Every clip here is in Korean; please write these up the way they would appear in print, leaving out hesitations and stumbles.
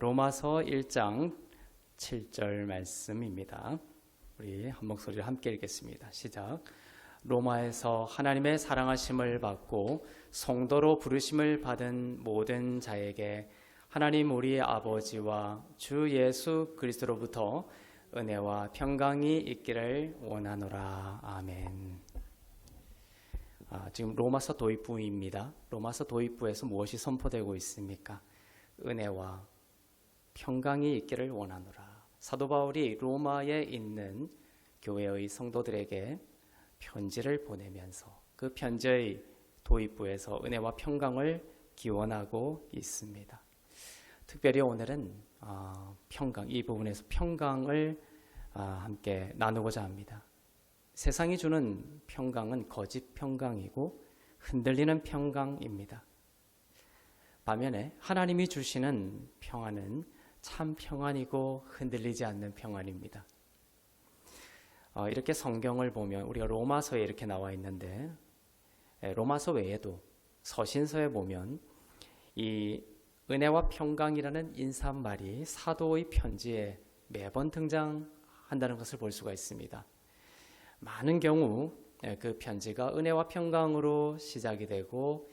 로마서 1장 7절 말씀입니다. 우리 한 목소리를 함께 읽겠습니다. 시작. 로마에서 하나님의 사랑하심을 받고 성도로 부르심을 받은 모든 자에게 하나님 우리 아버지와 주 예수 그리스도로부터 은혜와 평강이 있기를 원하노라. 아멘. 지금 로마서 도입부입니다. 로마서 도입부에서 무엇이 선포되고 있습니까? 은혜와 평강이 있기를 원하노라. 사도 바울이 로마에 있는 교회의 성도들에게 편지를 보내면서 그 편지의 도입부에서 은혜와 평강을 기원하고 있습니다. 특별히 오늘은 평강, 이 부분에서 평강을 함께 나누고자 합니다. 세상이 주는 평강은 거짓 평강이고 흔들리는 평강입니다. 반면에 하나님이 주시는 평안은 참 평안이고 흔들리지 않는 평안입니다. 이렇게 성경을 보면 우리가 로마서에 이렇게 나와 있는데 로마서 외에도 서신서에 보면 이 은혜와 평강이라는 인사말이 사도의 편지에 매번 등장한다는 것을 볼 수가 있습니다. 많은 경우 그 편지가 은혜와 평강으로 시작이 되고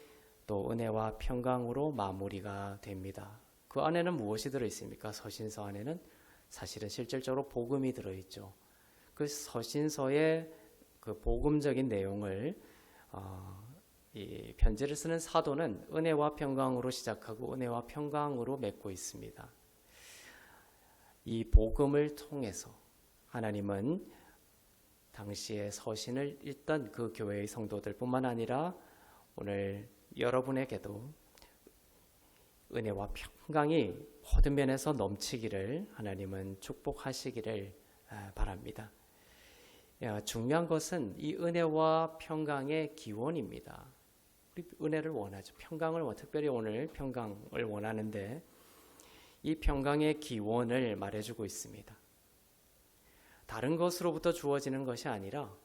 또 은혜와 평강으로 마무리가 됩니다. 그 안에는 무엇이 들어있습니까? 서신서 안에는 사실은 실질적으로 복음이 들어있죠. 그 서신서의 그 복음적인 내용을 이 편지를 쓰는 사도는 은혜와 평강으로 시작하고 은혜와 평강으로 맺고 있습니다. 이 복음을 통해서 하나님은 당시에 서신을 읽던 그 교회의 성도들뿐만 아니라 오늘 여러분에게도 은혜와 평강이 모든 면에서 넘치기를 하나님은 축복하시기를 바랍니다. 중요한 것은 이 은혜와 평강의 기원입니다. 우리 은혜를 원하죠. 평강을 특별히 오늘 평강을 원하는데 이 평강의 기원을 말해주고 있습니다. 다른 것으로부터 주어지는 것이 아니라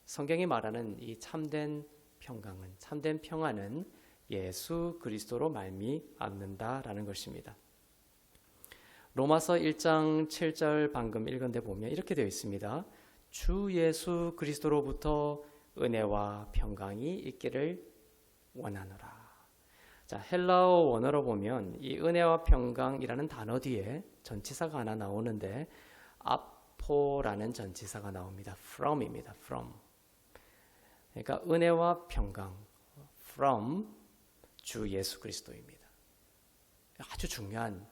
성경이 말하는 이 참된 평강은, 참된 평안은 예수 그리스도로 말미암는다라는 것입니다. 로마서 1장 7절 방금 읽은 데 보면 이렇게 되어 있습니다. 주 예수 그리스도로부터 은혜와 평강이 있기를 원하노라. 자, 헬라어 원어로 보면 이 은혜와 평강이라는 단어 뒤에 전치사가 하나 나오는데 아포라는 전치사가 나옵니다. from입니다. from. 그러니까 은혜와 평강 from 주 예수 그리스도입니다. 아주 중요한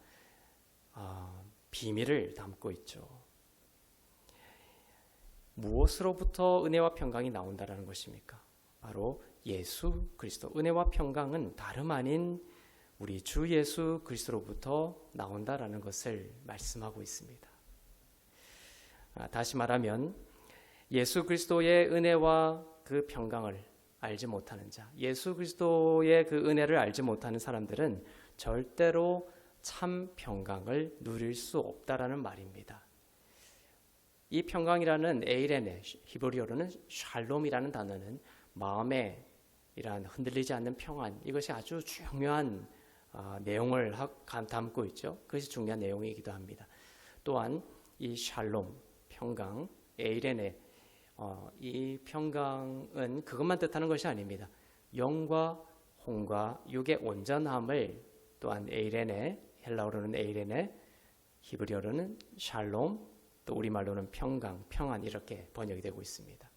비밀을 담고 있죠. 무엇으로부터 은혜와 평강이 나온다라는 것입니까? 바로 예수 그리스도. 은혜와 평강은 다름 아닌 우리 주 예수 그리스도로부터 나온다라는 것을 말씀하고 있습니다. 다시 말하면 예수 그리스도의 은혜와 그 평강을 알지 못하는 자, 예수 그리스도의 그 은혜를 알지 못하는 사람들은 절대로 참 평강을 누릴 수 없다라는 말입니다. 이 평강이라는 에이레네, 히브리어로는 샬롬이라는 단어는 마음에 이러한 흔들리지 않는 평안, 이것이 아주 중요한 내용을 담고 있죠. 그것이 중요한 내용이기도 합니다. 또한 이 샬롬, 평강, 에이레네, 이 평강은 그것만 뜻하는 것이 아닙니다. 영과 혼과 육의 온전함을 또한 에이레네, 헬라어로는 에이레네, 히브리어로는 샬롬, 또 우리말로는 평강, 평안 이렇게 번역이 되고 있습니다.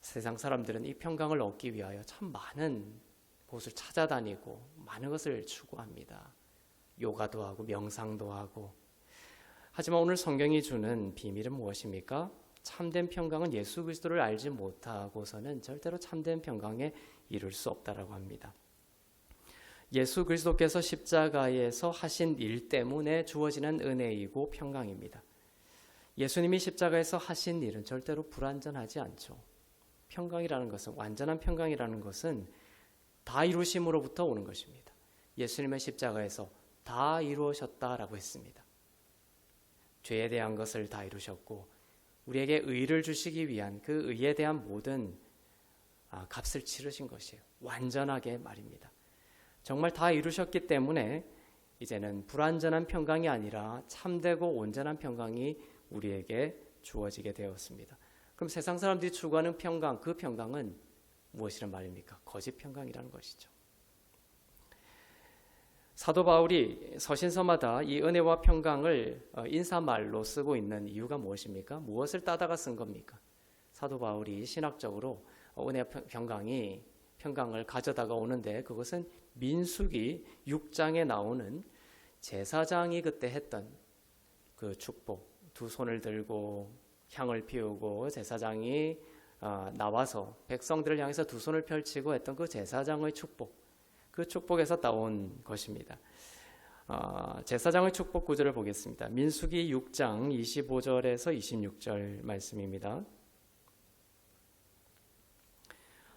세상 사람들은 이 평강을 얻기 위하여 참 많은 곳을 찾아다니고 많은 것을 추구합니다. 요가도 하고 명상도 하고. 하지만 오늘 성경이 주는 비밀은 무엇입니까? 참된 평강은 예수 그리스도를 알지 못하고서는 절대로 참된 평강에 이룰 수 없다라고 합니다. 예수 그리스도께서 십자가에서 하신 일 때문에 주어지는 은혜이고 평강입니다. 예수님이 십자가에서 하신 일은 절대로 불완전하지 않죠. 평강이라는 것은, 완전한 평강이라는 것은 다 이루심으로부터 오는 것입니다. 예수님의 십자가에서 다 이루어졌다라고 했습니다. 죄에 대한 것을 다 이루셨고 우리에게 의를 주시기 위한 그 의에 대한 모든 값을 치르신 것이에요. 완전하게 말입니다. 정말 다 이루셨기 때문에 이제는 불완전한 평강이 아니라 참되고 온전한 평강이 우리에게 주어지게 되었습니다. 그럼 세상 사람들이 추구하는 평강, 그 평강은 무엇이란 말입니까? 거짓 평강이라는 것이죠. 사도 바울이 서신서마다 이 은혜와 평강을 인사말로 쓰고 있는 이유가 무엇입니까? 무엇을 따다가 쓴 겁니까? 사도 바울이 신학적으로 은혜와 평강을 가져다가 오는데 그것은 민수기 6장에 나오는 제사장이 그때 했던 그 축복, 두 손을 들고 향을 피우고 제사장이 나와서 백성들을 향해서 두 손을 펼치고 했던 그 제사장의 축복, 그 축복에서 따온 것입니다. 제사장의 축복 구절을 보겠습니다. 민수기 6장 25절에서 26절 말씀입니다.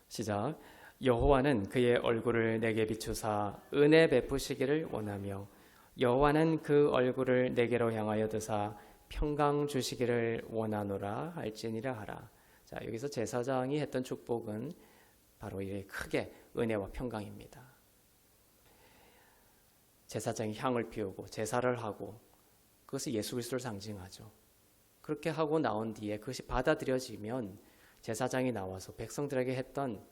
시작. 여호와는 그의 얼굴을 내게 비추사 은혜 베푸시기를 원하며 여호와는 그 얼굴을 내게로 향하여 드사 평강 주시기를 원하노라 할지니라 하라. 자, 여기서 제사장이 했던 축복은 바로 이 크게 은혜와 평강입니다. 제사장이 향을 피우고 제사를 하고 그것이 예수 그리스도를 상징하죠. 그렇게 하고 나온 뒤에 그것이 받아들여지면 제사장이 나와서 백성들에게 했던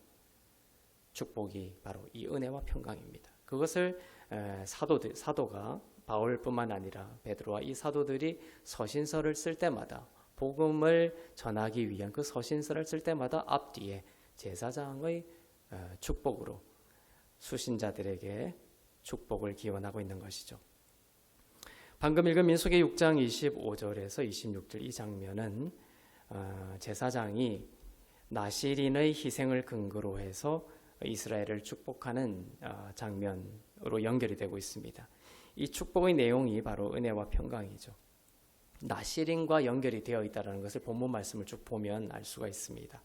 축복이 바로 이 은혜와 평강입니다. 그것을 사도가 바울뿐만 아니라 베드로와 이 사도들이 서신서를 쓸 때마다 복음을 전하기 위한 그 서신서를 쓸 때마다 앞뒤에 제사장의 축복으로 수신자들에게 축복을 기원하고 있는 것이죠. 방금 읽은 민수기 6장 25절에서 26절 이 장면은 제사장이 나실인의 희생을 근거로 해서 이스라엘을 축복하는 장면으로 연결이 되고 있습니다. 이 축복의 내용이 바로 은혜와 평강이죠. 나실인과 연결이 되어 있다는 것을 본문 말씀을 쭉 보면 알 수가 있습니다.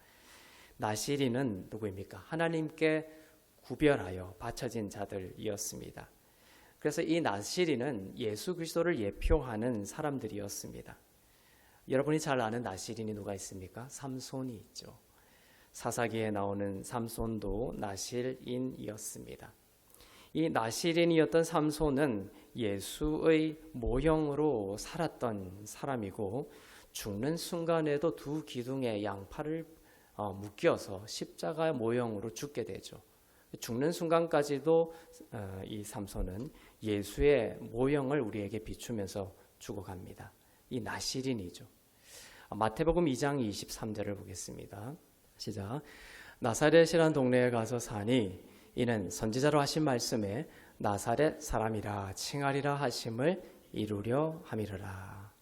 나실인은 누구입니까? 하나님께 구별하여 바쳐진 자들이었습니다. 그래서 이 나실인은 예수 그리스도를 예표하는 사람들이었습니다. 여러분이 잘 아는 나실인이 누가 있습니까? 삼손이 있죠. 사사기에 나오는 삼손도 나실인이었습니다. 이 나실인이었던 삼손은 예수의 모형으로 살았던 사람이고 죽는 순간에도 두 기둥에 양팔을 묶여서 십자가 모형으로 죽게 되죠. 죽는 순간까지도 이 삼손은 예수의 모형을 우리에게 비추면서 죽어갑니다. 이 나실인이죠. 마태복음 2장 23절을 보겠습니다. 시작. 나사렛이라는 동네에 가서 사니 이는 선지자로 하신 말씀에 나사렛 사람이라 칭하리라 하심을 이루려 함이라.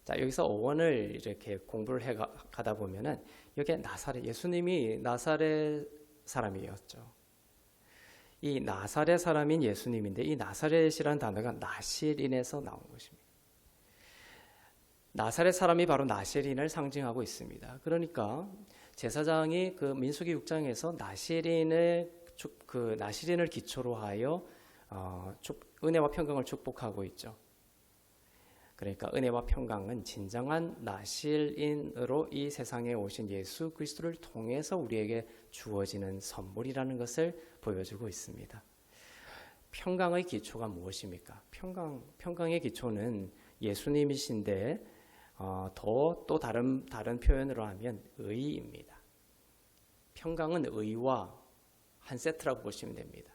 자, 여기서 어원을 이렇게 공부를 해 가다 보면은 여기에 나사렛, 예수님이 나사렛 사람이었죠. 이 나사렛 사람인 예수님인데 이 나사렛이라는 단어가 나실인에서 나온 것입니다. 나사렛 사람이 바로 나실인을 상징하고 있습니다. 그러니까 제사장이 그 민수기 6장에서 나실인을 기초로 하여 은혜와 평강을 축복하고 있죠. 그러니까 은혜와 평강은 진정한 나실인으로 이 세상에 오신 예수 그리스도를 통해서 우리에게 주어지는 선물이라는 것을 보여주고 있습니다. 평강의 기초가 무엇입니까? 평강의 기초는 예수님이신데 또 다른 표현으로 하면 의입니다. 평강은 의와 한 세트라고 보시면 됩니다.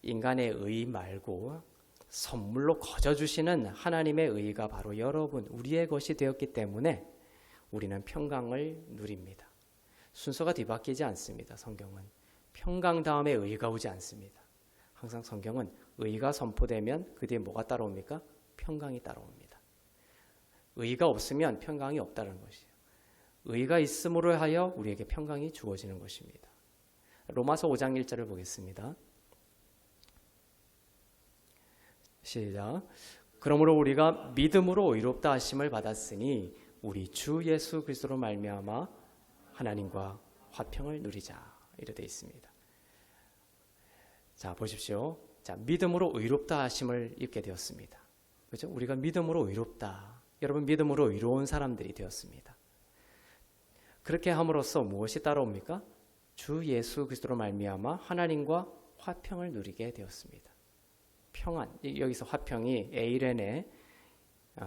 인간의 의 말고 선물로 거저 주시는 하나님의 의가 바로 여러분, 우리의 것이 되었기 때문에 우리는 평강을 누립니다. 순서가 뒤바뀌지 않습니다. 성경은 평강 다음에 의가 오지 않습니다. 항상 성경은 의가 선포되면 그 뒤에 뭐가 따라옵니까? 평강이 따라옵니다. 의가 없으면 평강이 없다는 것이에요. 의가 있음으로 하여 우리에게 평강이 주어지는 것입니다. 로마서 5장 1절을 보겠습니다. 시작. 그러므로 우리가 믿음으로 의롭다 하심을 받았으니 우리 주 예수 그리스도로 말미암아 하나님과 화평을 누리자. 이렇게 되어 있습니다. 자, 보십시오. 자, 믿음으로 의롭다 하심을 입게 되었습니다. 그렇죠? 우리가 믿음으로 의롭다. 여러분, 믿음으로 의로운 사람들이 되었습니다. 그렇게 함으로써 무엇이 따라옵니까? 주 예수 그리스도로 말미암아 하나님과 화평을 누리게 되었습니다. 평안, 여기서 화평이 에이렌의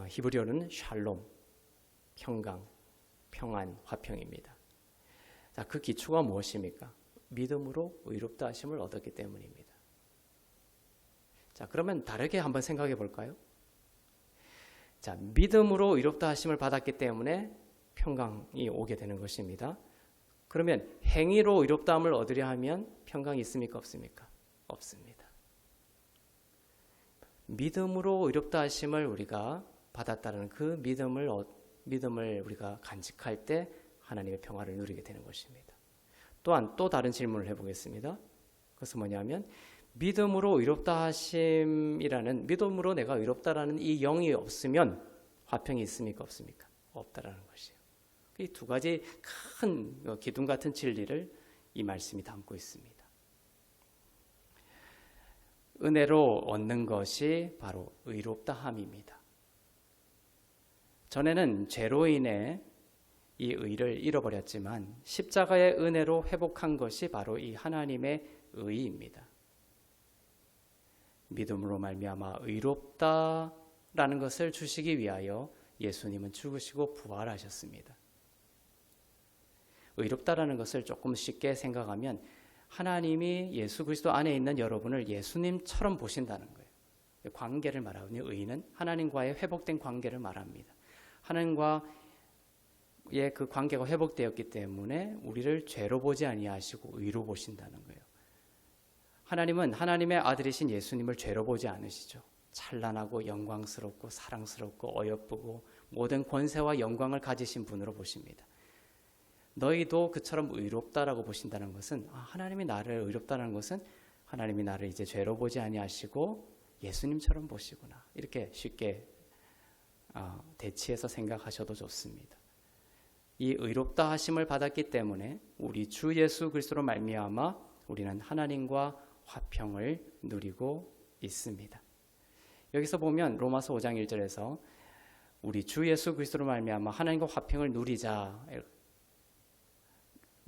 히브리어는 샬롬, 평강, 평안, 화평입니다. 자, 그 기초가 무엇입니까? 믿음으로 의롭다 하심을 얻었기 때문입니다. 자, 그러면 다르게 한번 생각해 볼까요? 자, 믿음으로 의롭다 하심을 받았기 때문에 평강이 오게 되는 것입니다. 그러면 행위로 의롭다함을 얻으려 하면 평강이 있습니까? 없습니까? 없습니다. 믿음으로 의롭다 하심을 우리가 받았다는 그 믿음을 우리가 간직할 때 하나님의 평화를 누리게 되는 것입니다. 또한 또 다른 질문을 해보겠습니다. 그것은 뭐냐면 믿음으로 의롭다 하심이라는, 믿음으로 내가 의롭다라는 이 영이 없으면 화평이 있습니까? 없습니까? 없다라는 것이에요. 이 두 가지 큰 기둥 같은 진리를 이 말씀이 담고 있습니다. 은혜로 얻는 것이 바로 의롭다함입니다. 전에는 죄로 인해 이 의를 잃어버렸지만 십자가의 은혜로 회복한 것이 바로 이 하나님의 의입니다. 믿음으로 말미암아 의롭다라는 것을 주시기 위하여 예수님은 죽으시고 부활하셨습니다. 의롭다라는 것을 조금 쉽게 생각하면 하나님이 예수 그리스도 안에 있는 여러분을 예수님처럼 보신다는 거예요. 관계를 말하거든요. 의는 하나님과의 회복된 관계를 말합니다. 하나님과의 그 관계가 회복되었기 때문에 우리를 죄로 보지 아니하시고 의로 보신다는 거예요. 하나님은 하나님의 아들이신 예수님을 죄로 보지 않으시죠. 찬란하고 영광스럽고 사랑스럽고 어여쁘고 모든 권세와 영광을 가지신 분으로 보십니다. 너희도 그처럼 의롭다라고 보신다는 것은 하나님이 나를 의롭다는 것은 하나님이 나를 이제 죄로 보지 아니하시고 예수님처럼 보시구나. 이렇게 쉽게 대치해서 생각하셔도 좋습니다. 이 의롭다 하심을 받았기 때문에 우리 주 예수 그리스도로 말미암아 우리는 하나님과 화평을 누리고 있습니다. 여기서 보면 로마서 5장 1절에서 우리 주 예수 그리스도로 말미암아 하나님과 화평을 누리자,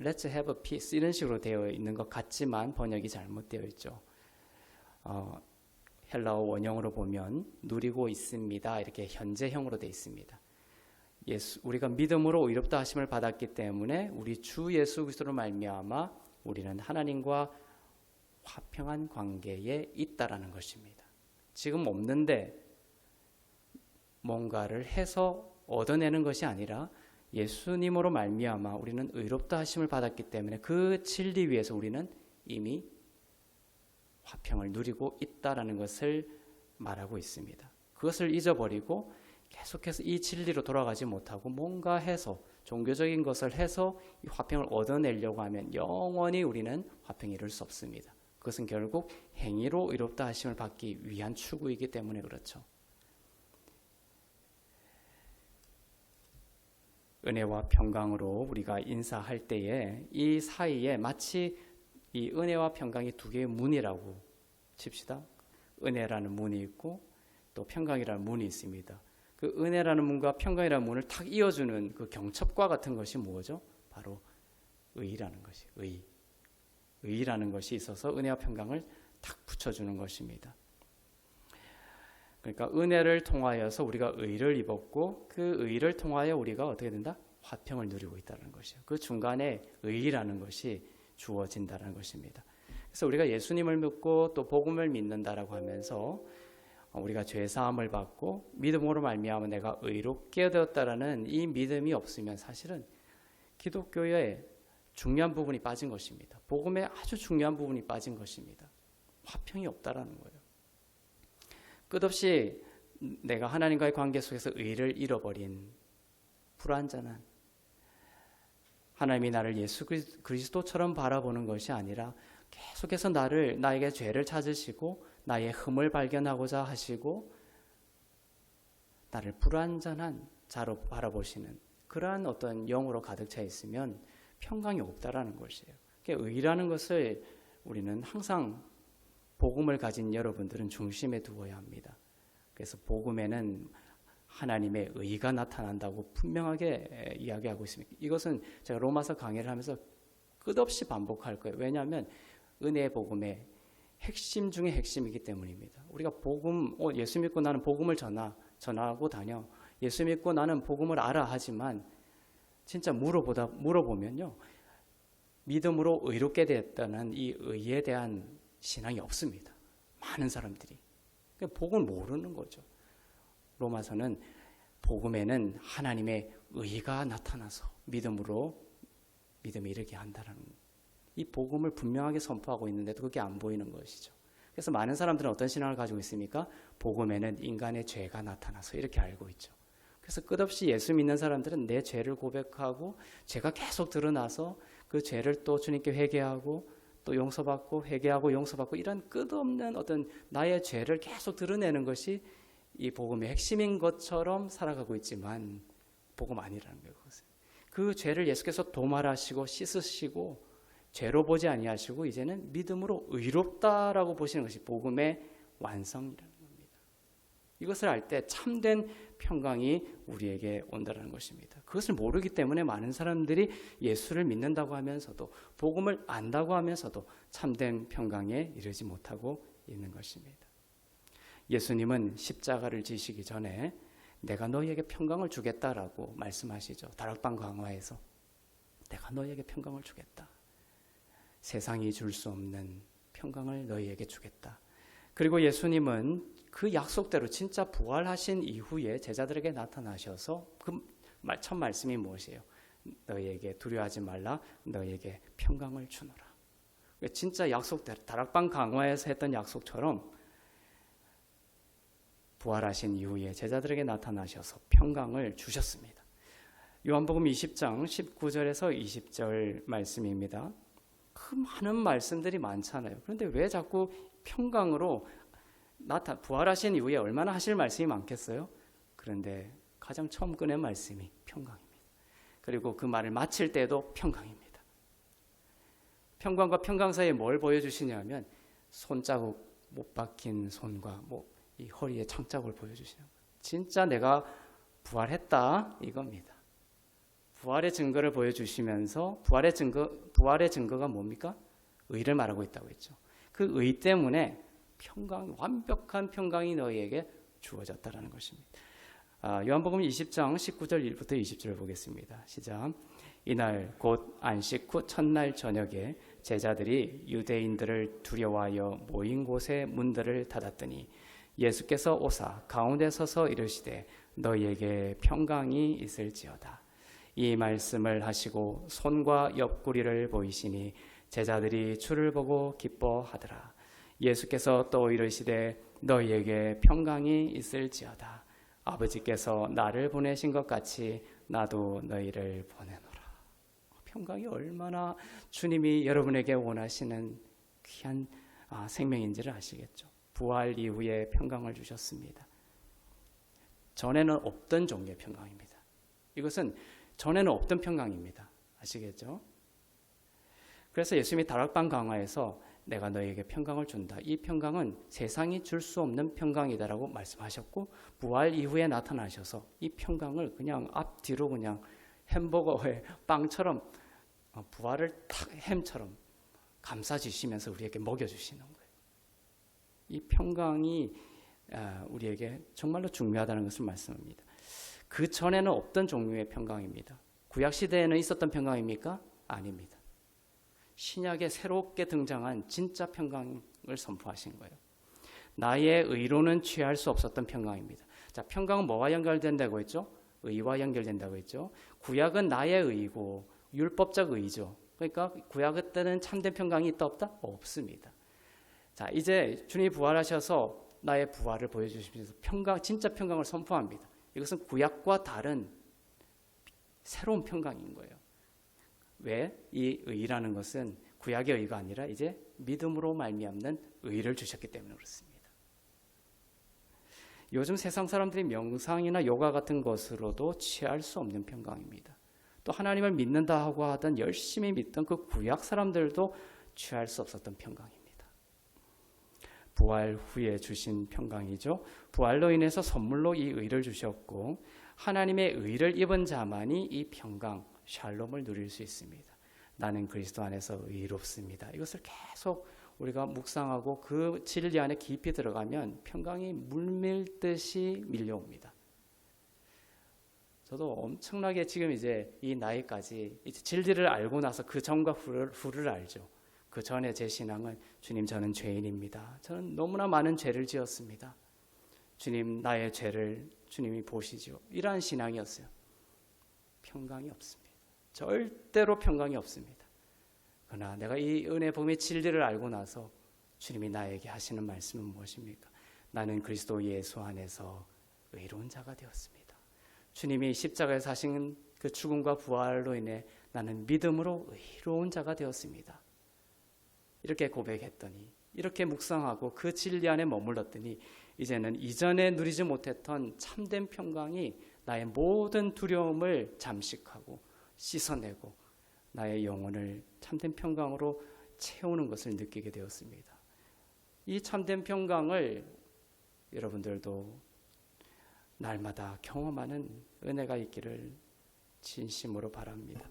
Let's have a peace 이런 식으로 되어 있는 것 같지만 번역이 잘못되어 있죠. 헬라어 원형으로 보면 누리고 있습니다. 이렇게 현재형으로 되어 있습니다. 우리가 믿음으로 의롭다 하심을 받았기 때문에 우리 주 예수 그리스도로 말미암아 우리는 하나님과 화평한 관계에 있다라는 것입니다. 지금 없는데 뭔가를 해서 얻어내는 것이 아니라 예수님으로 말미암아 우리는 의롭다 하심을 받았기 때문에 그 진리 위에서 우리는 이미 화평을 누리고 있다라는 것을 말하고 있습니다. 그것을 잊어버리고 계속해서 이 진리로 돌아가지 못하고 뭔가 해서 종교적인 것을 해서 이 화평을 얻어내려고 하면 영원히 우리는 화평을 이룰 수 없습니다. 그것은 결국 행위로 의롭다 하심을 받기 위한 추구이기 때문에 그렇죠. 은혜와 평강으로 우리가 인사할 때에 이 사이에 마치 이 은혜와 평강이 두 개의 문이라고 칩시다. 은혜라는 문이 있고 또 평강이라는 문이 있습니다. 그 은혜라는 문과 평강이라는 문을 탁 이어주는 그 경첩과 같은 것이 뭐죠? 바로 의라는 것이 의라는 것이 있어서 은혜와 평강을 탁 붙여주는 것입니다. 그러니까 은혜를 통하여서 우리가 의를 입었고 그 의를 통하여 우리가 어떻게 된다? 화평을 누리고 있다는 것이요. 그 중간에 의라는 것이 주어진다는 것입니다. 그래서 우리가 예수님을 믿고 또 복음을 믿는다라고 하면서 우리가 죄 사함을 받고 믿음으로 말미암아 내가 의롭게 되었다라는 이 믿음이 없으면 사실은 기독교의 중요한 부분이 빠진 것입니다. 복음의 아주 중요한 부분이 빠진 것입니다. 화평이 없다라는 거예요. 끝없이 내가 하나님과의 관계 속에서 의를 잃어버린 불완전한 하나님이 나를 예수 그리스도처럼 바라보는 것이 아니라 계속해서 나에게 죄를 찾으시고 나의 흠을 발견하고자 하시고 나를 불완전한 자로 바라보시는 그러한 어떤 영으로 가득 차 있으면 평강이 없다라는 것이에요. 그러니까 의라는 것을 우리는 항상 복음을 가진 여러분들은 중심에 두어야 합니다. 그래서 복음에는 하나님의 의가 나타난다고 분명하게 이야기하고 있습니다. 이것은 제가 로마서 강의를 하면서 끝없이 반복할 거예요. 왜냐하면 은혜의 복음에 핵심 중에 핵심이기 때문입니다. 우리가 복음, 예수 믿고 나는 복음을 전하고 다녀. 예수 믿고 나는 복음을 알아 하지만 진짜 물어보면요. 믿음으로 의롭게 되었다는 이 의에 대한 신앙이 없습니다. 많은 사람들이. 복음을 모르는 거죠. 로마서는 복음에는 하나님의 의가 나타나서 믿음으로 믿음에 이르게 한다는 이 복음을 분명하게 선포하고 있는데도 그게 안 보이는 것이죠. 그래서 많은 사람들은 어떤 신앙을 가지고 있습니까? 복음에는 인간의 죄가 나타나서 이렇게 알고 있죠. 그래서 끝없이 예수 믿는 사람들은 내 죄를 고백하고 죄가 계속 드러나서 그 죄를 또 주님께 회개하고 또 용서받고 회개하고 용서받고 이런 끝없는 어떤 나의 죄를 계속 드러내는 것이 이 복음의 핵심인 것처럼 살아가고 있지만 복음 아니라는 거예요. 그것은. 그 죄를 예수께서 도말하시고 씻으시고 죄로 보지 아니하시고 이제는 믿음으로 의롭다라고 보시는 것이 복음의 완성이라는 겁니다. 이것을 알 때 참된 평강이 우리에게 온다는 것입니다. 그것을 모르기 때문에 많은 사람들이 예수를 믿는다고 하면서도 복음을 안다고 하면서도 참된 평강에 이르지 못하고 있는 것입니다. 예수님은 십자가를 지시기 전에 내가 너희에게 평강을 주겠다라고 말씀하시죠. 다락방 강화에서 내가 너희에게 평강을 주겠다. 세상이 줄 수 없는 평강을 너희에게 주겠다. 그리고 예수님은 그 약속대로 진짜 부활하신 이후에 제자들에게 나타나셔서 그 첫 말씀이 무엇이에요? 너희에게 두려워하지 말라. 너희에게 평강을 주노라. 진짜 약속대로 다락방 강화에서 했던 약속처럼 부활하신 이후에 제자들에게 나타나셔서 평강을 주셨습니다. 요한복음 20장 19절에서 20절 말씀입니다. 그 많은 말씀들이 많잖아요. 그런데 왜 자꾸 평강으로 부활하신 이후에 얼마나 하실 말씀이 많겠어요? 그런데 가장 처음 꺼낸 말씀이 평강입니다. 그리고 그 말을 마칠 때도 평강입니다. 평강과 평강 사이에 뭘 보여주시냐면 손자국 못 박힌 손과 이 허리에 창자국을 보여주시는 거예요. 진짜 내가 부활했다 이겁니다. 부활의 증거를 보여주시면서 부활의 증거가 뭡니까? 의를 말하고 있다고 했죠. 그 의 때문에 완벽한 평강이 너희에게 주어졌다는 것입니다. 요한복음 20장 19절 1부터 20절을 보겠습니다. 시작. 이날 곧 안식 후 첫날 저녁에 제자들이 유대인들을 두려워하여 모인 곳에 문들을 닫았더니 예수께서 오사 가운데 서서 이르시되 너희에게 평강이 있을지어다. 이 말씀을 하시고 손과 옆구리를 보이시니 제자들이 주를 보고 기뻐하더라. 예수께서 또 이르시되 너희에게 평강이 있을지어다. 아버지께서 나를 보내신 것 같이 나도 너희를 보내노라. 평강이 얼마나 주님이 여러분에게 원하시는 귀한 생명인지를 아시겠죠. 부활 이후에 평강을 주셨습니다. 전에는 없던 종류의 평강입니다. 이것은 전에는 없던 평강입니다. 아시겠죠? 그래서 예수님이 다락방 강화에서 내가 너희에게 평강을 준다. 이 평강은 세상이 줄 수 없는 평강이다라고 말씀하셨고 부활 이후에 나타나셔서 이 평강을 그냥 앞뒤로 그냥 햄버거의 빵처럼 부활을 탁 햄처럼 감싸주시면서 우리에게 먹여주시는 거예요. 이 평강이 우리에게 정말로 중요하다는 것을 말씀합니다. 그 전에는 없던 종류의 평강입니다. 구약시대에는 있었던 평강입니까? 아닙니다. 신약에 새롭게 등장한 진짜 평강을 선포하신 거예요. 나의 의로는 취할 수 없었던 평강입니다. 자, 평강은 뭐와 연결된다고 했죠? 의와 연결된다고 했죠. 구약은 나의 의고 율법적 의죠. 그러니까 구약 때는 참된 평강이 있다 없다? 없습니다. 자, 이제 주님이 부활하셔서 나의 부활을 보여주시면서 진짜 평강을 선포합니다. 이것은 구약과 다른 새로운 평강인 거예요. 왜? 이 의라는 것은 구약의 의가 아니라 이제 믿음으로 말미암는 의를 주셨기 때문에 그렇습니다. 요즘 세상 사람들이 명상이나 요가 같은 것으로도 취할 수 없는 평강입니다. 또 하나님을 믿는다 하고 하던 열심히 믿던 그 구약 사람들도 취할 수 없었던 평강입니다. 부활 후에 주신 평강이죠. 부활로 인해서 선물로 이 의를 주셨고 하나님의 의를 입은 자만이 이 평강, 샬롬을 누릴 수 있습니다. 나는 그리스도 안에서 의롭습니다. 이것을 계속 우리가 묵상하고 그 진리 안에 깊이 들어가면 평강이 물밀듯이 밀려옵니다. 저도 엄청나게 지금 이제 이 나이까지 이제 진리를 알고 나서 그 전과 후를 알죠. 그 전에 제 신앙은 주님 저는 죄인입니다. 저는 너무나 많은 죄를 지었습니다. 주님 나의 죄를 주님이 보시죠. 이러한 신앙이었어요. 평강이 없습니다. 절대로 평강이 없습니다. 그러나 내가 이 은혜 복음의 진리를 알고 나서 주님이 나에게 하시는 말씀은 무엇입니까? 나는 그리스도 예수 안에서 의로운 자가 되었습니다. 주님이 십자가에서 하신 그 죽음과 부활로 인해 나는 믿음으로 의로운 자가 되었습니다. 이렇게 고백했더니, 이렇게 묵상하고 그 진리 안에 머물렀더니 이제는 이전에 누리지 못했던 참된 평강이 나의 모든 두려움을 잠식하고 씻어내고 나의 영혼을 참된 평강으로 채우는 것을 느끼게 되었습니다. 이 참된 평강을 여러분들도 날마다 경험하는 은혜가 있기를 진심으로 바랍니다.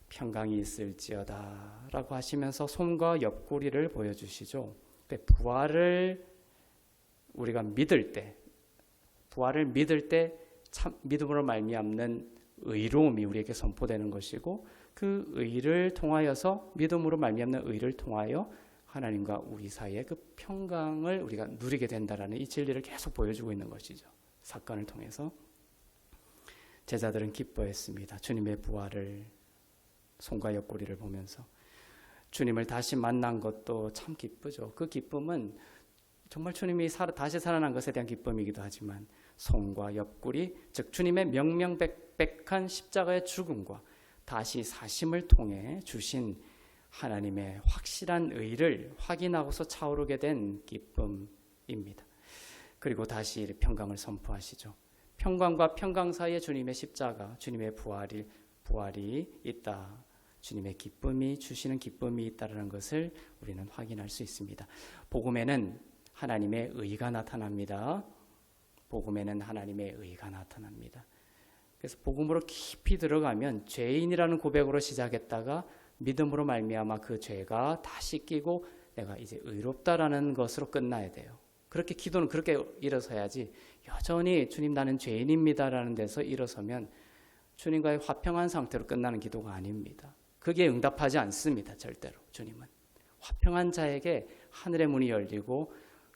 평강이 있을지어다 라고 하시면서 손과 옆구리를 보여주시죠. 부활을 우리가 믿을 때, 부활을 믿을 때 참 믿음으로 말미암는 의로움이 우리에게 선포되는 것이고, 그 의를 통하여서, 믿음으로 말미암는 의를 통하여 하나님과 우리 사이의 그 평강을 우리가 누리게 된다라는 이 진리를 계속 보여주고 있는 것이죠. 사건을 통해서 제자들은 기뻐했습니다. 주님의 부활을, 손과 옆구리를 보면서 주님을 다시 만난 것도 참 기쁘죠. 그 기쁨은 정말 주님이 다시 살아난 것에 대한 기쁨이기도 하지만 손과 옆구리, 즉 주님의 명명백백한 십자가의 죽음과 다시 사심을 통해 주신 하나님의 확실한 의를 확인하고서 차오르게 된 기쁨입니다. 그리고 다시 평강을 선포하시죠. 평강과 평강 사이에 주님의 십자가, 주님의 부활이 있다. 주님의 기쁨이, 주시는 기쁨이 있다는 것을 우리는 확인할 수 있습니다. 복음에는 하나님의 의가 나타납니다. 복음에는 하나님의 의가 나타납니다. 그래서 복음으로 깊이 들어가면 죄인이라는 고백으로 시작했다가 믿음으로 말미암아 그 죄가 다 씻기고 내가 이제 의롭다라는 것으로 끝나야 돼요. 그렇게 기도는 그렇게 일어서야지, 여전히 주님 나는 죄인입니다라는 데서 일어서면 주님과의 화평한 상태로 끝나는 기도가 아닙니다. 그게 응답하지 않습니다. 절대로. 주님은 화평한 자에게 하늘의 문이 열리고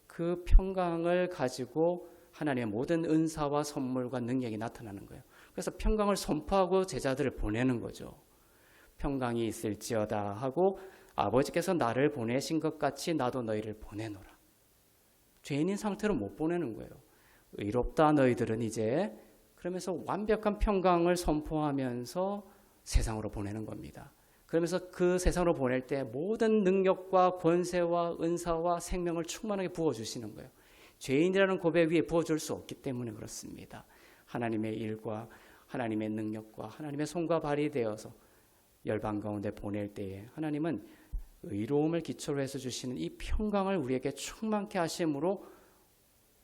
그 평강을 가지고 하나님의 모든 은사와 선물과 능력이 나타나는 거예요. 그래서 평강을 선포하고 제자들을 보내는 거죠. 평강이 있을지어다 하고 아버지께서 나를 보내신 것 같이 나도 너희를 보내노라. 죄인인 상태로 못 보내는 거예요. 의롭다 너희들은 이제, 그러면서 완벽한 평강을 선포하면서 세상으로 보내는 겁니다. 그러면서 그 세상으로 보낼 때 모든 능력과 권세와 은사와 생명을 충만하게 부어주시는 거예요. 죄인이라는 고백 위에 부어줄 수 없기 때문에 그렇습니다. 하나님의 일과 하나님의 능력과 하나님의 손과 발이 되어서 열방 가운데 보낼 때에 하나님은 의로움을 기초로 해서 주시는 이 평강을 우리에게 충만케 하심으로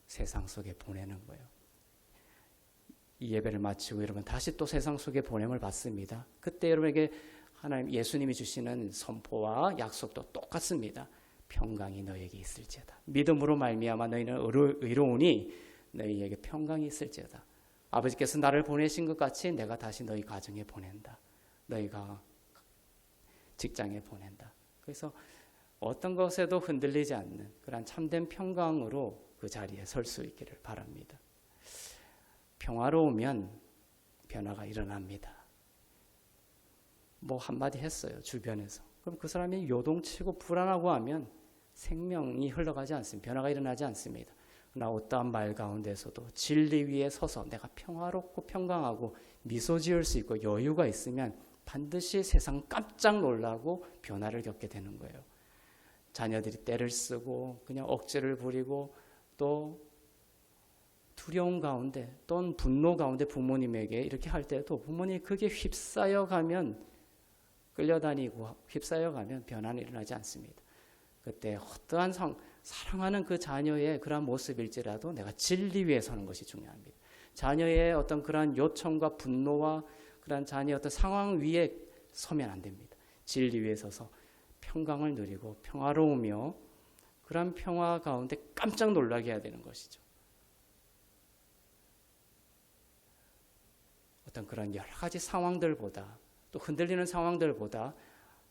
세상 속에 보내는 거예요. 이 예배를 마치고 여러분 다시 또 세상 속에 보냄을 받습니다. 그때 여러분에게 하나님 예수님이 주시는 선포와 약속도 똑같습니다. 평강이 너희에게 있을지어다. 믿음으로 말미암아 너희는 의로우니 너희에게 평강이 있을지어다. 아버지께서 나를 보내신 것 같이 내가 다시 너희 가정에 보낸다. 너희가 직장에 보낸다. 그래서 어떤 것에도 흔들리지 않는 그런 참된 평강으로 그 자리에 설 수 있기를 바랍니다. 평화로우면 변화가 일어납니다. 뭐 한마디 했어요. 주변에서. 그럼 그 사람이 요동치고 불안하고 하면 생명이 흘러가지 않습니다. 변화가 일어나지 않습니다. 그러나 어떠한 말 가운데서도 진리 위에 서서 내가 평화롭고 평강하고 미소 지을 수 있고 여유가 있으면 반드시 세상 깜짝 놀라고 변화를 겪게 되는 거예요. 자녀들이 떼를 쓰고 그냥 억지를 부리고 또 두려움 가운데 또는 분노 가운데 부모님에게 이렇게 할 때도 부모님이 그게 휩싸여 가면 끌려다니고 휩싸여 가면 변화는 일어나지 않습니다. 그때 어떠한 사랑하는 그 자녀의 그러한 모습일지라도 내가 진리 위에 서는 것이 중요합니다. 자녀의 어떤 그러한 요청과 분노와 그러한 자녀의 어떤 상황 위에 서면 안 됩니다. 진리 위에 서서 평강을 누리고 평화로우며 그런 평화 가운데 깜짝 놀라게 해야 되는 것이죠. 어떤 그런 여러 가지 상황들보다 또 흔들리는 상황들보다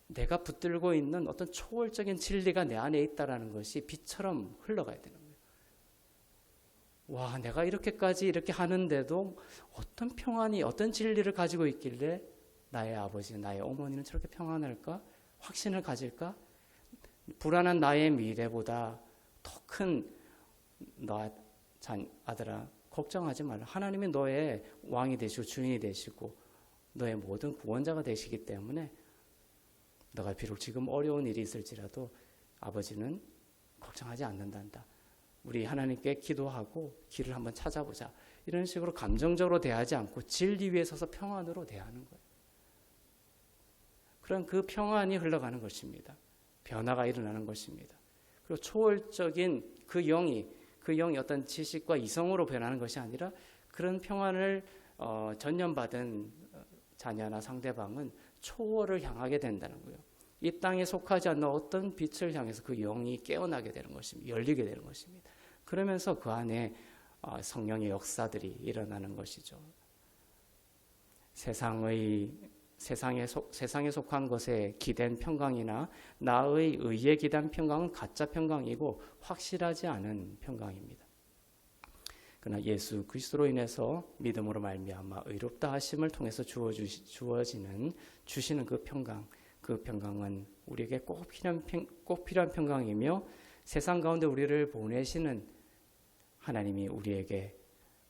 내가 붙들고 있는 어떤 초월적인 진리가 내 안에 있다라는 것이 빛처럼 흘러가야 되는 거예요. 와, 내가 이렇게까지 이렇게 하는데도 어떤 평안이 어떤 진리를 가지고 있길래 나의 아버지, 나의 어머니는 저렇게 평안할까? 확신을 가질까? 불안한 나의 미래보다 더 큰 너 아들아 걱정하지 말라. 하나님이 너의 왕이 되시고 주인이 되시고 너의 모든 구원자가 되시기 때문에 너가 비록 지금 어려운 일이 있을지라도 아버지는 걱정하지 않는단다. 우리 하나님께 기도하고 길을 한번 찾아보자. 이런 식으로 감정적으로 대하지 않고 진리 위에 서서 평안으로 대하는 거예요. 그런 그 평안이 흘러가는 것입니다. 변화가 일어나는 것입니다. 그리고 초월적인 그 영이 어떤 지식과 이성으로 변하는 것이 아니라 그런 평안을 전념받은 자녀나 상대방은 초월을 향하게 된다는 거예요. 이 땅에 속하지 않는 어떤 빛을 향해서 그 영이 깨어나게 되는 것입니다. 열리게 되는 것입니다. 그러면서 그 안에 성령의 역사들이 일어나는 것이죠. 세상에 속한 것에 기댄 평강이나 나의 의에 기댄 평강은 가짜 평강이고 확실하지 않은 평강입니다. 그러나 예수 그리스도로 인해서 믿음으로 말미암아 의롭다 하심을 통해서 주시는 그 평강은 우리에게 꼭 필요한 평강이며 세상 가운데 우리를 보내시는 하나님이 우리에게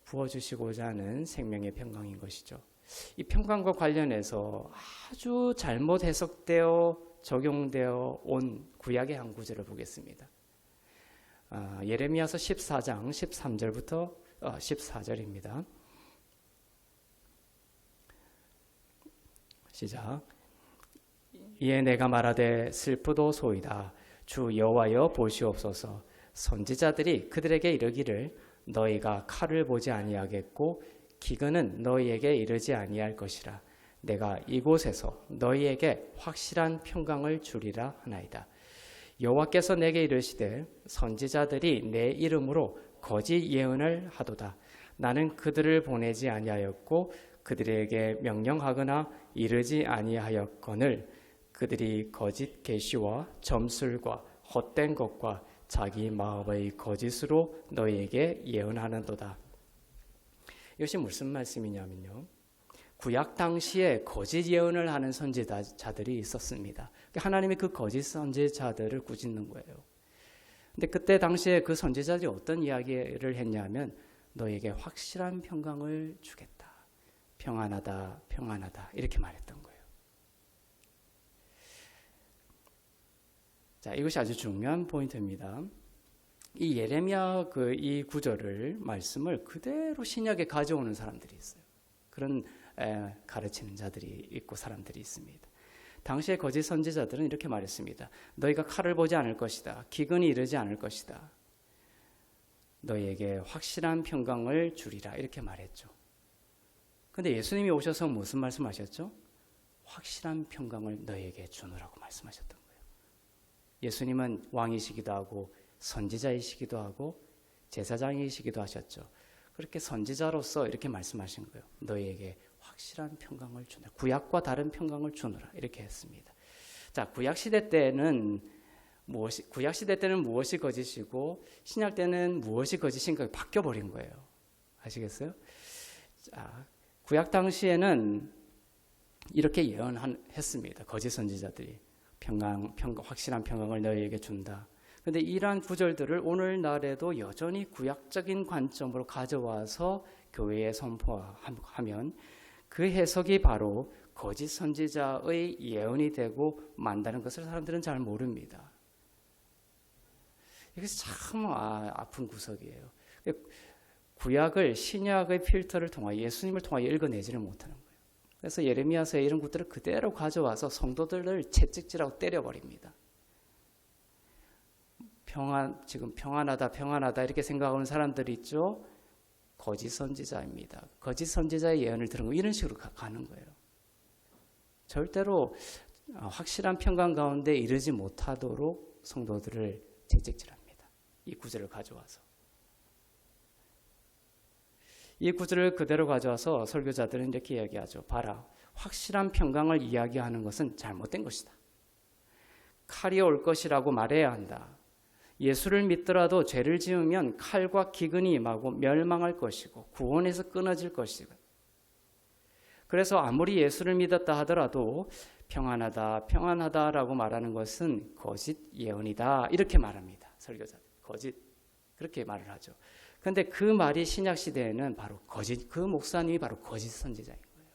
부어주시고자 하는 생명의 평강인 것이죠. 이 평강과 관련해서 아주 잘못 해석되어 적용되어 온 구약의 한 구절을 보겠습니다. 예레미야서 14장 13절부터 14절입니다. 시작. 이에 내가 말하되 슬프도소이다. 주 여호와여 보시옵소서. 선지자들이 그들에게 이르기를 너희가 칼을 보지 아니하겠고 기근은 너희에게 이르지 아니할 것이라. 내가 이곳에서 너희에게 확실한 평강을 주리라 하나이다. 여호와께서 내게 이르시되 선지자들이 내 이름으로 거짓 예언을 하도다. 나는 그들을 보내지 아니하였고 그들에게 명령하거나 이르지 아니하였거늘 그들이 거짓 계시와 점술과 헛된 것과 자기 마음의 거짓으로 너희에게 예언하는도다. 이것이 무슨 말씀이냐면요, 구약 당시에 거짓 예언을 하는 선지자들이 있었습니다. 하나님이 그 거짓 선지자들을 꾸짖는 거예요. 근데 그때 당시에 그 선지자들이 어떤 이야기를 했냐면 너에게 확실한 평강을 주겠다. 평안하다, 평안하다 이렇게 말했던 거예요. 자, 이것이 아주 중요한 포인트입니다. 이 예레미야 이 구절을 말씀을 그대로 신약에 가져오는 사람들이 있어요. 그런 가르치는 자들이 있고 사람들이 있습니다. 당시의 거짓 선지자들은 이렇게 말했습니다. 너희가 칼을 보지 않을 것이다. 기근이 이르지 않을 것이다. 너희에게 확실한 평강을 주리라 이렇게 말했죠. 그런데 예수님이 오셔서 무슨 말씀하셨죠? 확실한 평강을 너희에게 주노라고 말씀하셨던 거예요. 예수님은 왕이시기도 하고 선지자이시기도 하고 제사장이시기도 하셨죠. 그렇게 선지자로서 이렇게 말씀하신 거예요. 너희에게 확실한 평강을 주노라. 구약과 다른 평강을 주노라 이렇게 했습니다. 자, 구약 시대 때는 무엇이 거짓이고 신약 때는 무엇이 거짓인가 바뀌어 버린 거예요. 아시겠어요? 자, 구약 당시에는 이렇게 예언했습니다. 거짓 선지자들이 확실한 평강을 너희에게 준다. 그런데 이러한 구절들을 오늘날에도 여전히 구약적인 관점으로 가져와서 교회에 선포하면 그 해석이 바로 거짓 선지자의 예언이 되고 만다는 것을 사람들은 잘 모릅니다. 이것이 참 아픈 구석이에요. 구약을 신약의 필터를 통하여 예수님을 통하여 읽어내지를 못하는 거예요. 그래서 예레미야서의 이런 것들을 그대로 가져와서 성도들을 채찍질하고 때려버립니다. 지금 평안하다 이렇게 생각하는 사람들이 있죠. 거짓 선지자입니다. 거짓 선지자의 예언을 들은 거 이런 식으로 가는 거예요. 절대로 확실한 평강 가운데 이르지 못하도록 성도들을 채찍질합니다. 이 구절을 가져와서. 이 구절을 그대로 가져와서 설교자들은 이렇게 이야기하죠. 봐라, 확실한 평강을 이야기하는 것은 잘못된 것이다. 칼이 올 것이라고 말해야 한다. 예수를 믿더라도 죄를 지으면 칼과 기근이 임하고 멸망할 것이고 구원에서 끊어질 것이고, 그래서 아무리 예수를 믿었다 하더라도 평안하다, 평안하다라고 말하는 것은 거짓 예언이다, 이렇게 말합니다. 설교자들 거짓, 그렇게 말을 하죠. 그런데 그 말이 신약 시대에는 바로 거짓, 그 목사님이 바로 거짓 선지자인 거예요.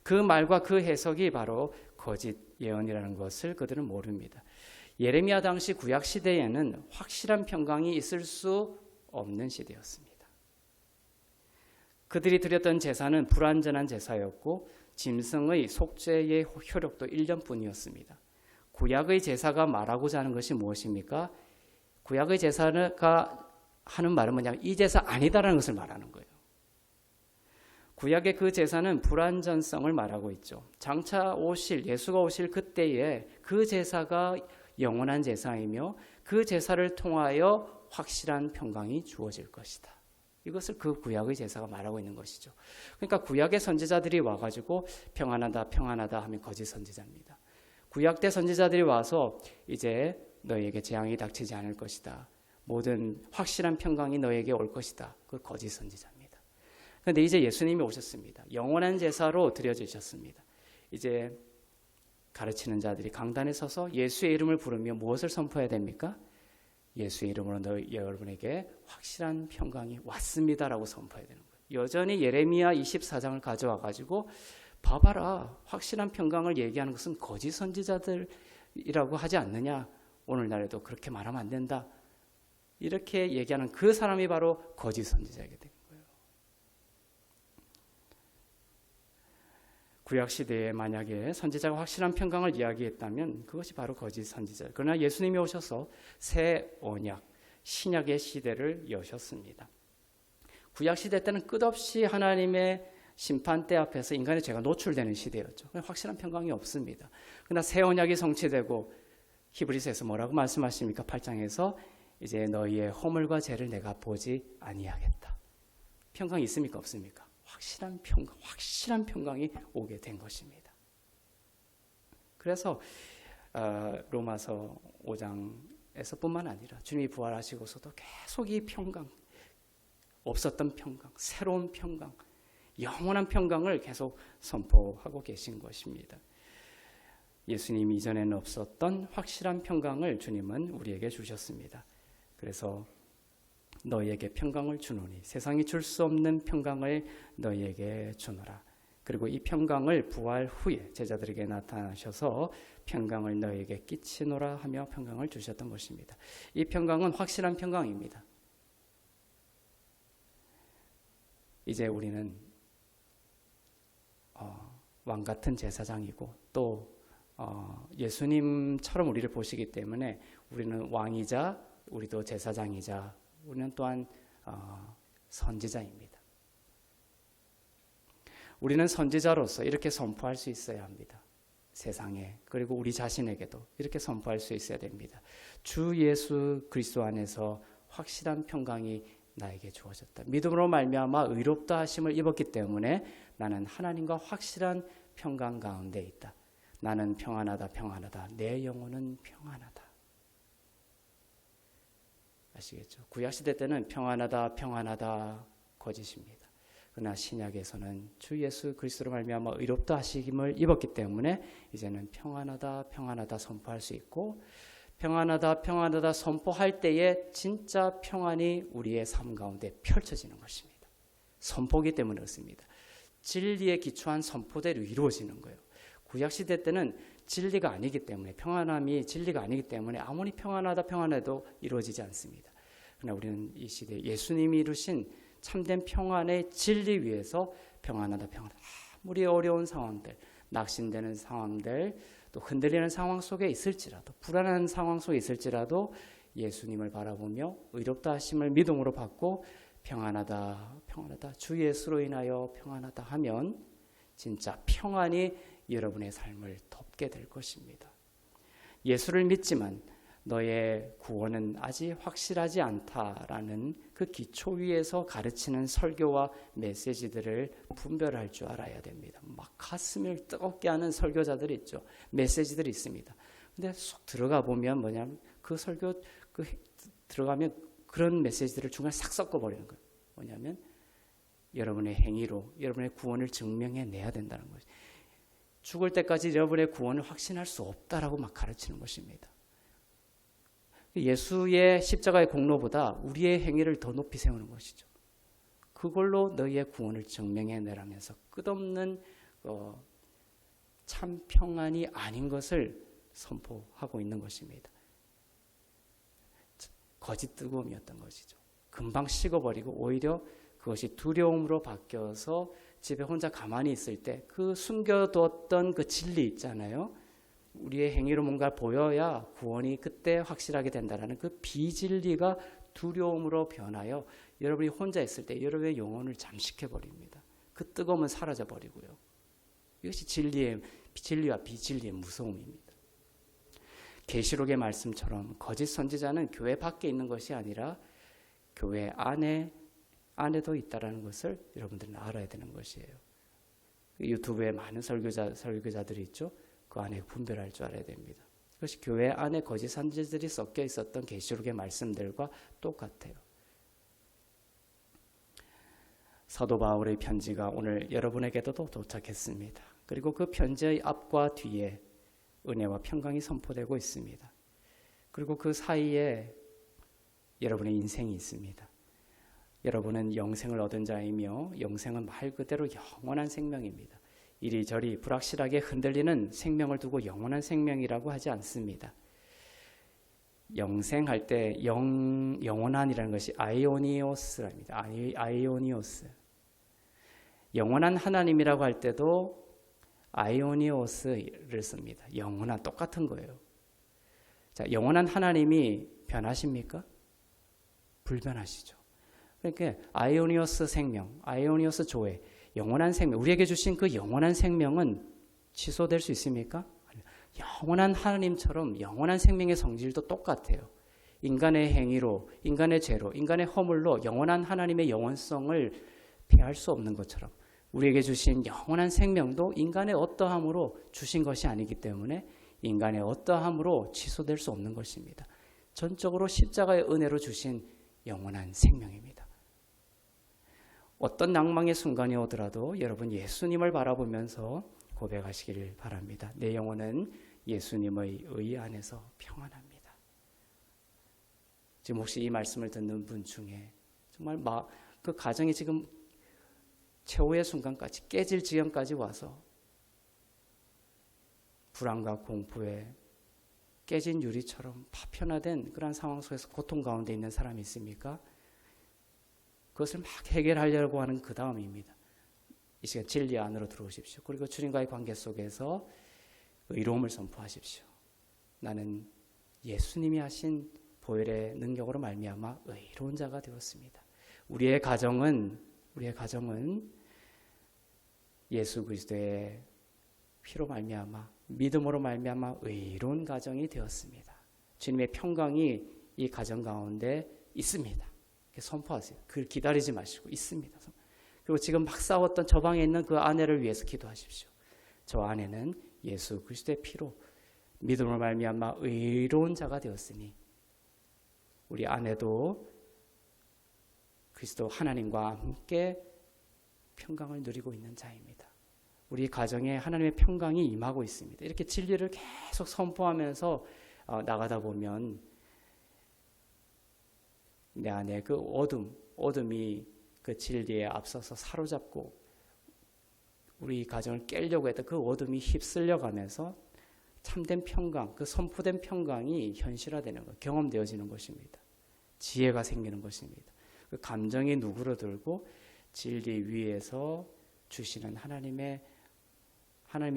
그 말과 그 해석이 바로 거짓 예언이라는 것을 그들은 모릅니다. 예레미야 당시 구약 시대에는 확실한 평강이 있을 수 없는 시대였습니다. 그들이 드렸던 제사는 불완전한 제사였고 짐승의 속죄의 효력도 1년뿐이었습니다. 구약의 제사가 말하고자 하는 것이 무엇입니까? 구약의 제사가 하는 말은 뭐냐면 이 제사 아니다라는 것을 말하는 거예요. 구약의 그 제사는 불완전성을 말하고 있죠. 장차 오실, 예수가 오실 그때에 그 제사가 영원한 제사이며 그 제사를 통하여 확실한 평강이 주어질 것이다. 이것을 그 구약의 제사가 말하고 있는 것이죠. 그러니까 구약의 선지자들이 와가지고 평안하다, 평안하다 하면 거짓 선지자입니다. 구약 때 선지자들이 와서 이제 너희에게 재앙이 닥치지 않을 것이다, 모든 확실한 평강이 너에게 올 것이다, 그 거짓 선지자입니다. 그런데 이제 예수님이 오셨습니다. 영원한 제사로 드려지셨습니다. 이제 가르치는 자들이 강단에 서서 예수의 이름을 부르며 무엇을 선포해야 됩니까? 예수의 이름으로 여러분에게 확실한 평강이 왔습니다라고 선포해야 되는 거예요. 여전히 예레미야 24장을 가져와 가지고 봐봐라, 확실한 평강을 얘기하는 것은 거짓 선지자들이라고 하지 않느냐, 오늘날에도 그렇게 말하면 안 된다, 이렇게 얘기하는 그 사람이 바로 거짓 선지자이게 된 거예요. 구약시대에 만약에 선지자가 확실한 평강을 이야기했다면 그것이 바로 거짓 선지자. 그러나 예수님이 오셔서 새 언약, 신약의 시대를 여셨습니다. 구약시대 때는 끝없이 하나님의 심판대 앞에서 인간의 죄가 노출되는 시대였죠. 확실한 평강이 없습니다. 그러나 새 언약이 성취되고 히브리서에서 뭐라고 말씀하십니까? 8장에서 이제 너희의 허물과 죄를 내가 보지 아니하겠다. 평강이 있습니까? 없습니까? 확실한 평강, 확실한 평강이 오게 된 것입니다. 그래서 로마서 5장에서뿐만 아니라 주님이 부활하시고서도 계속 이 평강, 없었던 평강, 새로운 평강, 영원한 평강을 계속 선포하고 계신 것입니다. 예수님 이전에는 없었던 확실한 평강을 주님은 우리에게 주셨습니다. 그래서 너희에게 평강을 주노니 세상이 줄 수 없는 평강을 너희에게 주노라. 그리고 이 평강을 부활 후에 제자들에게 나타나셔서 평강을 너희에게 끼치노라 하며 평강을 주셨던 것입니다. 이 평강은 확실한 평강입니다. 이제 우리는 왕 같은 제사장이고 또 예수님처럼 우리를 보시기 때문에 우리는 왕이자 우리도 제사장이자 우리는 또한 선지자입니다. 우리는 선지자로서 이렇게 선포할 수 있어야 합니다. 세상에, 그리고 우리 자신에게도 이렇게 선포할 수 있어야 됩니다. 주 예수 그리스도 안에서 확실한 평강이 나에게 주어졌다. 믿음으로 말미암아 의롭다 하심을 입었기 때문에 나는 하나님과 확실한 평강 가운데 있다. 나는 평안하다, 평안하다. 내 영혼은 평안하다. 아시겠죠? 구약시대 때는 평안하다, 평안하다 거짓입니다. 그러나 신약에서는 주 예수 그리스도로 말미암아 의롭다 하심을 입었기 때문에 이제는 평안하다, 평안하다 선포할 수 있고, 평안하다, 평안하다 선포할 때에 진짜 평안이 우리의 삶 가운데 펼쳐지는 것입니다. 선포기 때문에 그렇습니다. 진리에 기초한 선포대로 이루어지는 거예요. 구약시대 때는 진리가 아니기 때문에, 평안함이 진리가 아니기 때문에 아무리 평안하다 평안해도 이루어지지 않습니다. 그러나 우리는 이 시대에 예수님이 이루신 참된 평안의 진리 위에서 평안하다 평안하다, 아무리 어려운 상황들, 낙심되는 상황들, 또 흔들리는 상황 속에 있을지라도, 불안한 상황 속에 있을지라도 예수님을 바라보며 의롭다 하심을 믿음으로 받고 평안하다 평안하다 주 예수로 인하여 평안하다 하면 진짜 평안이 여러분의 삶을 덮게 될 것입니다. 예수를 믿지만 너의 구원은 아직 확실하지 않다라는 그 기초 위에서 가르치는 설교와 메시지들을 분별할 줄 알아야 됩니다. 막 가슴을 뜨겁게 하는 설교자들이 있죠. 메시지들이 있습니다. 근데 쏙 들어가 보면 뭐냐면 그 설교 들어가면 그런 메시지들을 중간에 싹 섞어버리는 거예요. 뭐냐면 여러분의 행위로 여러분의 구원을 증명해 내야 된다는 거죠. 죽을 때까지 여러분의 구원을 확신할 수 없다라고 막 가르치는 것입니다. 예수의 십자가의 공로보다 우리의 행위를 더 높이 세우는 것이죠. 그걸로 너희의 구원을 증명해 내라면서 끝없는 참 평안이 아닌 것을 선포하고 있는 것입니다. 거짓 뜨거움이었던 것이죠. 금방 식어버리고 오히려 그것이 두려움으로 바뀌어서 집에 혼자 가만히 있을 때 그 숨겨뒀던 그 진리 있잖아요. 우리의 행위로 뭔가 보여야 구원이 그때 확실하게 된다는 그 비진리가 두려움으로 변하여 여러분이 혼자 있을 때 여러분의 영혼을 잠식해버립니다. 그 뜨거움은 사라져버리고요. 이것이 진리와 비진리의 무서움입니다. 계시록의 말씀처럼 거짓 선지자는 교회 밖에 있는 것이 아니라 교회 안에도 있다는 것을 여러분들은 알아야 되는 것이에요. 유튜브에 많은 설교자들이 있죠. 그 안에 분별할 줄 알아야 됩니다. 그것이 교회 안에 거짓 선지자들이 섞여 있었던 계시록의 말씀들과 똑같아요. 사도 바울의 편지가 오늘 여러분에게도 도착했습니다. 그리고 그 편지의 앞과 뒤에 은혜와 평강이 선포되고 있습니다. 그리고 그 사이에 여러분의 인생이 있습니다. 여러분은 영생을 얻은 자이며 영생은 말 그대로 영원한 생명입니다. 이리저리 불확실하게 흔들리는 생명을 두고 영원한 생명이라고 하지 않습니다. 영생할 때 영원한이라는 것이 아이오니오스랍니다. 아이오니오스. 영원한 하나님이라고 할 때도 아이오니오스를 씁니다. 영원한 똑같은 거예요. 자, 영원한 하나님이 변하십니까? 불변하시죠. 그러니까 아이오니오스 생명, 아이오니오스 조회, 영원한 생명, 우리에게 주신 그 영원한 생명은 취소될 수 있습니까? 영원한 하나님처럼 영원한 생명의 성질도 똑같아요. 인간의 행위로, 인간의 죄로, 인간의 허물로 영원한 하나님의 영원성을 피할 수 없는 것처럼 우리에게 주신 영원한 생명도 인간의 어떠함으로 주신 것이 아니기 때문에 인간의 어떠함으로 취소될 수 없는 것입니다. 전적으로 십자가의 은혜로 주신 영원한 생명입니다. 어떤 낭망의 순간이 오더라도 여러분 예수님을 바라보면서 고백하시기를 바랍니다. 내 영혼은 예수님의 의 안에서 평안합니다. 지금 혹시 이 말씀을 듣는 분 중에 정말 그 가정이 지금 최후의 순간까지 깨질 지경까지 와서 불안과 공포에 깨진 유리처럼 파편화된 그런 상황 속에서 고통 가운데 있는 사람이 있습니까? 그것을 막 해결하려고 하는 그 다음입니다. 이 시간 진리 안으로 들어오십시오. 그리고 주님과의 관계 속에서 의로움을 선포하십시오. 나는 예수님이 하신 보혈의 능력으로 말미암아 의로운 자가 되었습니다. 우리의 가정은 예수 그리스도의 피로 말미암아 믿음으로 말미암아 의로운 가정이 되었습니다. 주님의 평강이 이 가정 가운데 있습니다. 선포하세요. 그걸 기다리지 마시고 있습니다. 그리고 지금 막 싸웠던 저 방에 있는 그 아내를 위해서 기도하십시오. 저 아내는 예수 그리스도의 피로 믿음으로 말미암아 의로운 자가 되었으니 우리 아내도 그리스도 하나님과 함께 평강을 누리고 있는 자입니다. 우리 가정에 하나님의 평강이 임하고 있습니다. 이렇게 진리를 계속 선포하면서 나가다 보면 내 안에 그 어둠이 그 진리에 앞서서 사로잡고 우리 가정을 깨려고 했던 그 어둠이 휩쓸려 가면서 참된 평강, 그 선포된 평강이 현실화되는 것, 경험되어지는 것입니다. 지혜가 생기는 것입니다. 그 감정이 누그러들고 진리 위에서 주시는 하나님이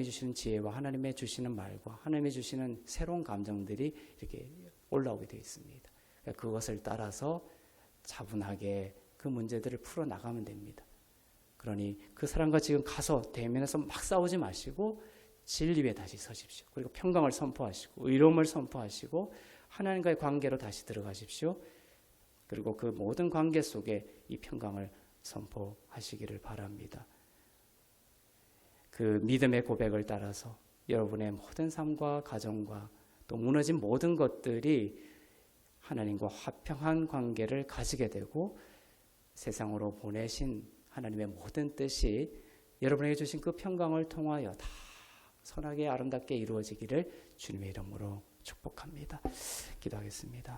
주시는 지혜와 하나님의 주시는 말과 하나님이 주시는 새로운 감정들이 이렇게 올라오게 되어 있습니다. 그것을 따라서 차분하게 그 문제들을 풀어나가면 됩니다. 그러니 그 사람과 지금 가서 대면해서 막 싸우지 마시고 진리에 다시 서십시오. 그리고 평강을 선포하시고 의로움을 선포하시고 하나님과의 관계로 다시 들어가십시오. 그리고 그 모든 관계 속에 이 평강을 선포하시기를 바랍니다. 그 믿음의 고백을 따라서 여러분의 모든 삶과 가정과 또 무너진 모든 것들이 하나님과 화평한 관계를 가지게 되고 세상으로 보내신 하나님의 모든 뜻이 여러분에게 주신 그 평강을 통하여 다 선하게 아름답게 이루어지기를 주님의 이름으로 축복합니다. 기도하겠습니다.